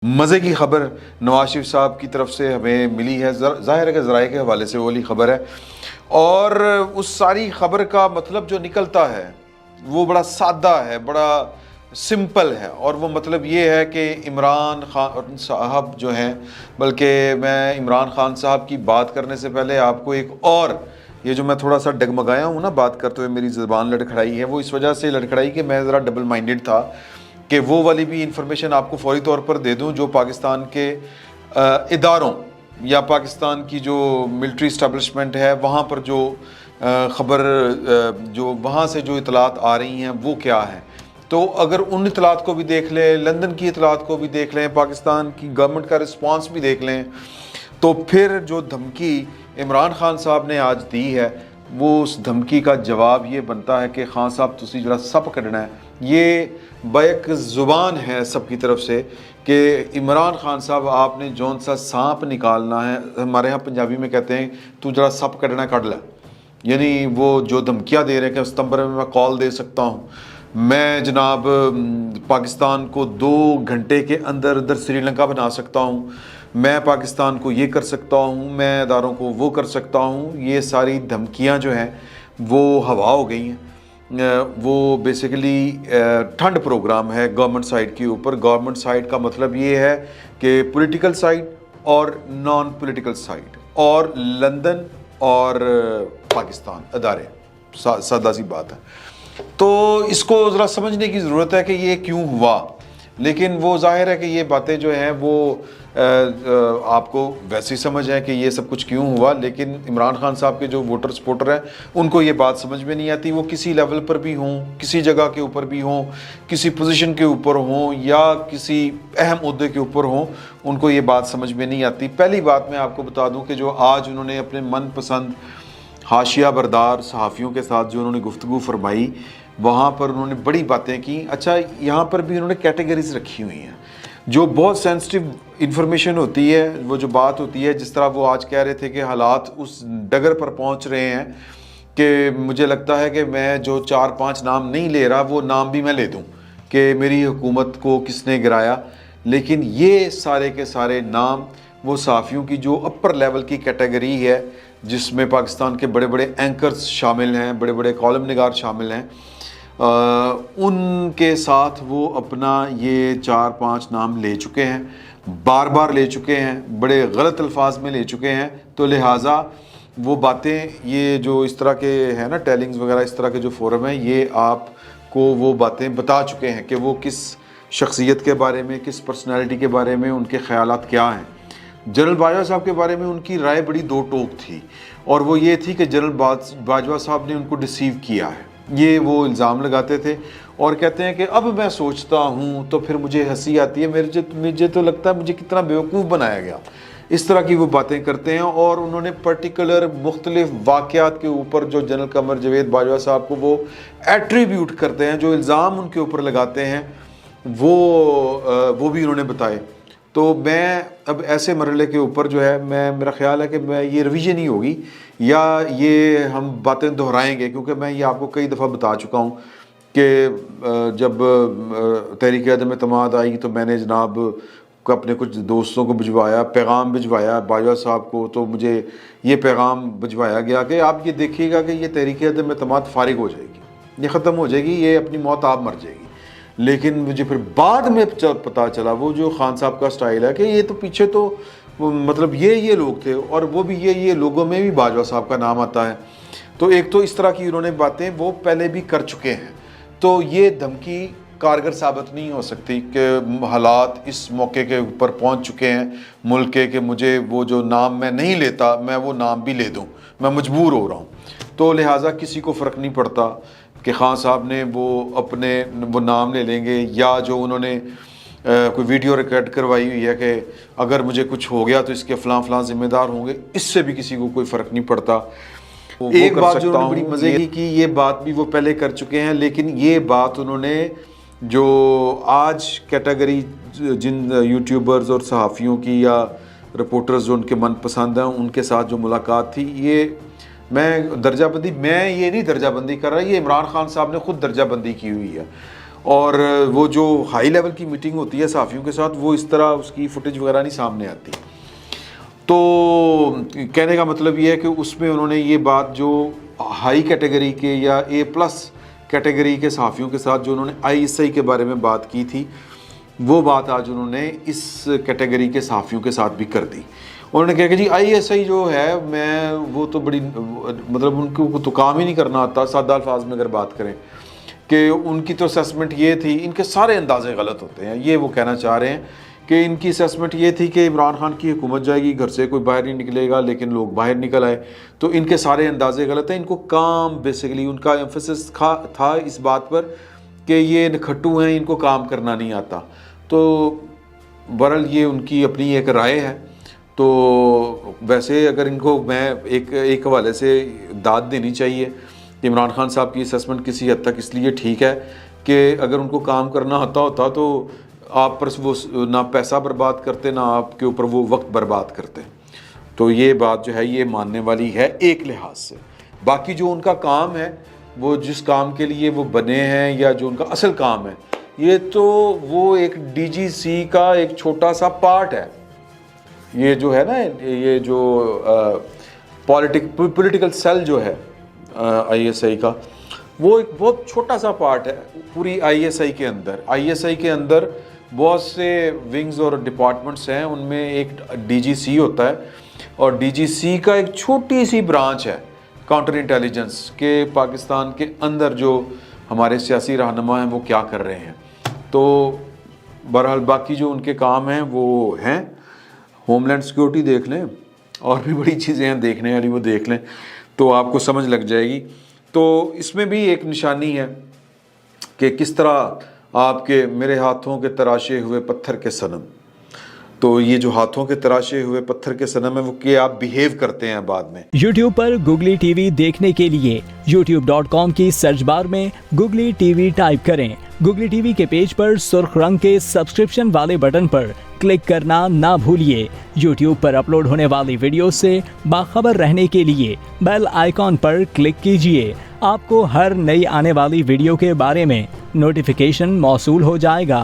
مزے کی خبر نواز شریف صاحب کی طرف سے ہمیں ملی ہے، ظاہر ہے کہ ذرائع کے حوالے سے وہ والی خبر ہے، اور اس ساری خبر کا مطلب جو نکلتا ہے وہ بڑا سادہ ہے، بڑا سمپل ہے، اور وہ مطلب یہ ہے کہ عمران خان صاحب جو ہیں، بلکہ میں عمران خان صاحب کی بات کرنے سے پہلے آپ کو ایک اور، یہ جو میں تھوڑا سا ڈگمگایا ہوں نا بات کرتے ہوئے، میری زبان لڑکھڑائی ہے، وہ اس وجہ سے لڑکھڑائی کہ میں ذرا ڈبل مائنڈڈ تھا کہ وہ والی بھی انفارمیشن آپ کو فوری طور پر دے دوں جو پاکستان کے اداروں یا پاکستان کی جو ملٹری اسٹیبلشمنٹ ہے وہاں پر جو خبر جو وہاں سے جو اطلاعات آ رہی ہیں وہ کیا ہیں۔ تو اگر ان اطلاعات کو بھی دیکھ لیں، لندن کی اطلاعات کو بھی دیکھ لیں، پاکستان کی گورنمنٹ کا رسپانس بھی دیکھ لیں، تو پھر جو دھمکی عمران خان صاحب نے آج دی ہے وہ اس دھمکی کا جواب یہ بنتا ہے کہ خان صاحب تسی جڑا سپ کڈنا ہے، یہ بیک زبان ہے سب کی طرف سے کہ عمران خان صاحب آپ نے جون سا سانپ نکالنا ہے، ہمارے ہاں پنجابی میں کہتے ہیں تو جڑا سپ کڈنا کڈ لے، یعنی وہ جو دھمکیاں دے رہے ہیں کہ ستمبر میں کال دے سکتا ہوں، میں جناب پاکستان کو 2 گھنٹے کے اندر سری لنکا بنا سکتا ہوں، میں پاکستان کو یہ کر سکتا ہوں، میں اداروں کو وہ کر سکتا ہوں، یہ ساری دھمکیاں جو ہیں وہ ہوا ہو گئی ہیں۔ وہ بیسیکلی ٹھنڈ پروگرام ہے گورنمنٹ سائڈ کے اوپر۔ گورنمنٹ سائڈ کا مطلب یہ ہے کہ پولیٹیکل سائڈ اور نان پولیٹیکل سائڈ، اور لندن اور پاکستان ادارے، سادہ سی بات ہے۔ تو اس کو ذرا سمجھنے کی ضرورت ہے کہ یہ کیوں ہوا، لیکن وہ ظاہر ہے کہ یہ باتیں جو ہیں وہ آپ کو ویسے ہی سمجھ ہے کہ یہ سب کچھ کیوں ہوا، لیکن عمران خان صاحب کے جو ووٹر سپورٹر ہیں ان کو یہ بات سمجھ میں نہیں آتی، وہ کسی لیول پر بھی ہوں، کسی جگہ کے اوپر بھی ہوں، کسی پوزیشن کے اوپر ہوں یا کسی اہم عہدے کے اوپر ہوں، ان کو یہ بات سمجھ میں نہیں آتی۔ پہلی بات میں آپ کو بتا دوں کہ جو آج انہوں نے اپنے من پسند حاشیہ بردار صحافیوں کے ساتھ جو انہوں نے گفتگو فرمائی، وہاں پر انہوں نے بڑی باتیں کی۔ اچھا، یہاں پر بھی انہوں نے کیٹیگریز رکھی ہوئی ہیں، جو بہت سینسٹیو انفارمیشن ہوتی ہے، وہ جو بات ہوتی ہے، جس طرح وہ آج کہہ رہے تھے کہ حالات اس ڈگر پر پہنچ رہے ہیں کہ مجھے لگتا ہے کہ میں جو 4-5 نام نہیں لے رہا وہ نام بھی میں لے دوں کہ میری حکومت کو کس نے گرایا، لیکن یہ سارے کے سارے نام وہ صحافیوں کی جو اپر لیول کی کیٹیگری ہے، جس میں پاکستان کے بڑے بڑے اینکرز شامل ہیں، بڑے بڑے کالم نگار شامل ہیں، ان کے ساتھ وہ اپنا یہ 4-5 نام لے چکے ہیں، بار بار لے چکے ہیں، بڑے غلط الفاظ میں لے چکے ہیں، تو لہٰذا وہ باتیں، یہ جو اس طرح کے ہیں نا ٹیلنگز وغیرہ، اس طرح کے جو فورم ہیں، یہ آپ کو وہ باتیں بتا چکے ہیں کہ وہ کس شخصیت کے بارے میں، کس پرسنالٹی کے بارے میں ان کے خیالات کیا ہیں۔ جنرل باجوہ صاحب کے بارے میں ان کی رائے بڑی دو ٹوک تھی، اور وہ یہ تھی کہ جنرل باجوہ صاحب نے ان کو ڈیسیو کیا ہے، یہ وہ الزام لگاتے تھے، اور کہتے ہیں کہ اب میں سوچتا ہوں تو پھر مجھے ہنسی آتی ہے، مجھے تو لگتا ہے مجھے کتنا بیوقوف بنایا گیا، اس طرح کی وہ باتیں کرتے ہیں۔ اور انہوں نے پرٹیکولر مختلف واقعات کے اوپر جو جنرل قمر جاوید باجوہ صاحب کو وہ ایٹریبیوٹ کرتے ہیں، جو الزام ان کے اوپر لگاتے ہیں، وہ بھی انہوں نے بتائے۔ تو میں اب ایسے مرحلے کے اوپر جو ہے میرا خیال ہے کہ میں یہ رویژن ہی ہوگی یا یہ ہم باتیں دہرائیں گے، کیونکہ میں یہ آپ کو کئی دفعہ بتا چکا ہوں کہ جب تحریک عدم اعتماد آئی تو میں نے جناب اپنے کچھ دوستوں کو بھجوایا، پیغام بھجوایا باجوہ صاحب کو، تو مجھے یہ پیغام بھجوایا گیا کہ آپ یہ دیکھیے گا کہ یہ تحریک عدم اعتماد فارغ ہو جائے گی، یہ ختم ہو جائے گی، یہ اپنی موت آپ مر جائے گی۔ لیکن مجھے پھر بعد میں پتہ چلا وہ جو خان صاحب کا سٹائل ہے کہ یہ تو پیچھے تو مطلب یہ لوگ تھے، اور وہ بھی یہ لوگوں میں بھی باجوہ صاحب کا نام آتا ہے۔ تو ایک تو اس طرح کی انہوں نے باتیں وہ پہلے بھی کر چکے ہیں، تو یہ دھمکی کارگر ثابت نہیں ہو سکتی کہ حالات اس موقع کے اوپر پہنچ چکے ہیں ملک کے کہ مجھے وہ جو نام میں نہیں لیتا میں وہ نام بھی لے دوں، میں مجبور ہو رہا ہوں۔ تو لہٰذا کسی کو فرق نہیں پڑتا کہ خان صاحب نے وہ نام لے لیں گے، یا جو انہوں نے کوئی ویڈیو ریکارڈ کروائی ہوئی ہے کہ اگر مجھے کچھ ہو گیا تو اس کے فلاں فلاں ذمہ دار ہوں گے، اس سے بھی کسی کو کوئی فرق نہیں پڑتا۔ ایک بات جو انہوں نے بڑی مزے کی، یہ بات بھی وہ پہلے کر چکے ہیں، لیکن یہ بات انہوں نے جو آج کیٹیگری جن یوٹیوبرز اور صحافیوں کی یا رپورٹرز جو ان کے من پسند ہیں ان کے ساتھ جو ملاقات تھی، یہ میں درجہ بندی، میں یہ نہیں درجہ بندی کر رہا، یہ عمران خان صاحب نے خود درجہ بندی کی ہوئی ہے، اور وہ جو ہائی لیول کی میٹنگ ہوتی ہے صحافیوں کے ساتھ وہ اس طرح اس کی فوٹیج وغیرہ نہیں سامنے آتی. تو کہنے کا مطلب یہ ہے کہ اس میں انہوں نے یہ بات جو ہائی کیٹیگری کے یا اے پلس کیٹیگری کے صحافیوں کے ساتھ جو انہوں نے ISI کے بارے میں بات کی تھی وہ بات آج انہوں نے اس کیٹیگری کے صحافیوں کے ساتھ بھی کر دی. انہوں نے کہا کہ جی ISI جو ہے میں وہ تو بڑی مطلب ان کو تو کام ہی نہیں کرنا آتا. سادہ الفاظ میں اگر بات کریں کہ ان کی تو اسیسمنٹ یہ تھی, ان کے سارے اندازے غلط ہوتے ہیں. یہ وہ کہنا چاہ رہے ہیں کہ ان کی اسیسمنٹ یہ تھی کہ عمران خان کی حکومت جائے گی, گھر سے کوئی باہر نہیں نکلے گا, لیکن لوگ باہر نکل آئے. تو ان کے سارے اندازے غلط ہیں. ان کو کام بیسیکلی ان کا ایمفیسس تھا اس بات پر کہ یہ نکھٹو ہیں, ان کو کام کرنا نہیں آتا. تو بہرحال یہ ان کی اپنی ایک رائے ہے. تو ویسے اگر ان کو میں ایک حوالے سے داد دینی چاہیے کہ عمران خان صاحب کی اسیسمنٹ کسی حد تک اس لیے ٹھیک ہے کہ اگر ان کو کام کرنا ہوتا تو آپ پر وہ نہ پیسہ برباد کرتے نہ آپ کے اوپر وہ وقت برباد کرتے. تو یہ بات جو ہے یہ ماننے والی ہے ایک لحاظ سے. باقی جو ان کا کام ہے وہ جس کام کے لیے وہ بنے ہیں یا جو ان کا اصل کام ہے یہ تو وہ ایک DGC کا ایک چھوٹا سا پارٹ ہے. یہ جو ہے نا یہ جو پولیٹیکل سیل جو ہے ISI کا وہ ایک بہت چھوٹا سا پارٹ ہے پوری ISI کے اندر. ISI کے اندر بہت سے ونگز اور ڈپارٹمنٹس ہیں, ان میں ایک DGC ہوتا ہے اور DGC کا ایک چھوٹی سی برانچ ہے کاؤنٹر انٹیلیجنس کہ پاکستان کے اندر جو ہمارے سیاسی رہنما ہیں وہ کیا کر رہے ہیں. تو بہرحال باقی جو ان کے کام ہیں وہ ہیں. ہوم لینڈ سیکورٹی دیکھ لیں اور بھی بڑی چیزیں ہیں دیکھنے والی, وہ دیکھ لیں تو آپ کو سمجھ لگ جائے گی. تو اس میں بھی ایک نشانی ہے کہ کس طرح آپ کے میرے ہاتھوں کے تراشے ہوئے پتھر کے صنم. تو یہ جو ہاتھوں کے تراشے ہوئے پتھر کے صنم ہے وہ کہ آپ بیہیو کرتے ہیں بعد میں. YouTube پر گوگلی ٹی وی دیکھنے کے لیے youtube.com کی سرچ بار میں گوگلی ٹی وی ٹائپ کریں. گوگلی ٹی وی کے پیج پر سرخ رنگ کے سبسکرپشن والے بٹن پر کلک کرنا نہ بھولیے. YouTube پر اپلوڈ ہونے والی ویڈیو سے باخبر رہنے کے لیے بیل آئیکن پر کلک کیجیے. آپ کو ہر نئی آنے والی ویڈیو کے بارے میں نوٹیفیکیشن موصول ہو جائے گا.